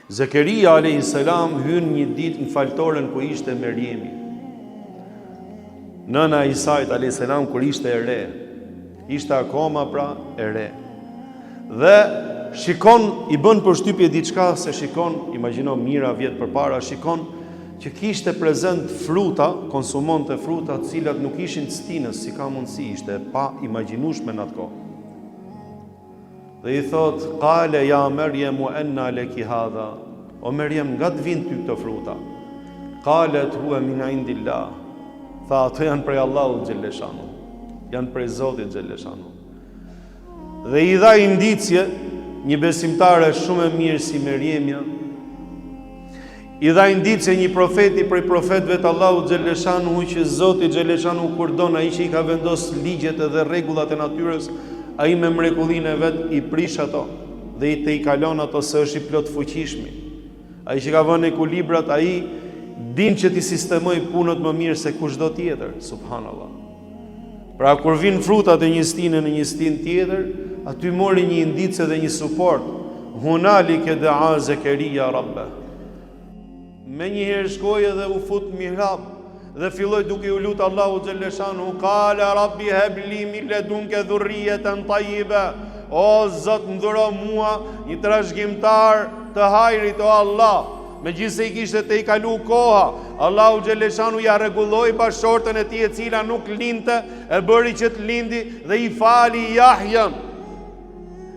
Zekeria a.s. hyn një ditë në faltoren ku ishte Merjemi. Nëna e Isait a.s. kur ishte e re, ishte akoma pra e re. Dhe shikon, i bën përshtypje diçka se shikon, imagjino mira vjet përpara, shikon që kishte prezent fruta, konsumonte fruta të cilat nuk ishin stinës, si ka mundësi, ishte pa imagjinueshme në atë kohë. Dhe i thot, qale ja Merjem anna laki hadha, o Merjem, nga të vinë ty këto fruta? Qalet huwa min indillah, tha ato janë prej Allahut xhelleshanu, janë prej Zotit xhelleshanu. Dhe i dha indicje një besimtare shumë e mirë si Merjemja, i dha indicje një profeti prej profetëve të Allahut xhelleshanu, që Zoti xhelleshanu kur don ai që i ka vendos ligjet dhe rregullat e natyrës, ai me mrekullinë e vet i prish ato dhe i kalon ato se është i plot fuqishmi. Ai që ka vënë ekuilibrat, ai din që ti sistemoj punët më mirë se kushdo tjetër, subhanallah. Pra kur vin frutat e një stine në një stinë tjetër, aty mori një indicë dhe një suport. Hunalike da'a Zekeria rabbe. Me njëherë shkoi dhe u fut në mihrab dhe filloi duke u lutur Allahu xhelleshanu, qala rabbi habli min ladunka dhurriyatan tayyiba. O Zot, më dhuro mua një trashëgimtar të hajrit, o Allah. Megjithëse i kishte të i kalu koha, Allahu xhelleshanu ja rregulloi bashortën e tij e cila nuk lindte, e bëri që të lindi dhe i fali Jahjan.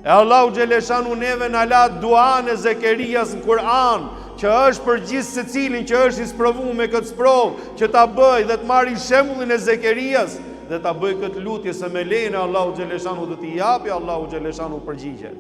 E Allahu xhelleshanu neve na la duan e Zekerias në Kur'an, që është për gjithë secilin që është i sprovuar me këtë sprovë, që ta bëj dhe të marrë shembullin e Zekerias dhe ta bëj këtë lutje se me lejen e Allahu xhelleshanu do t'i japi Allahu xhelleshanu përgjigje.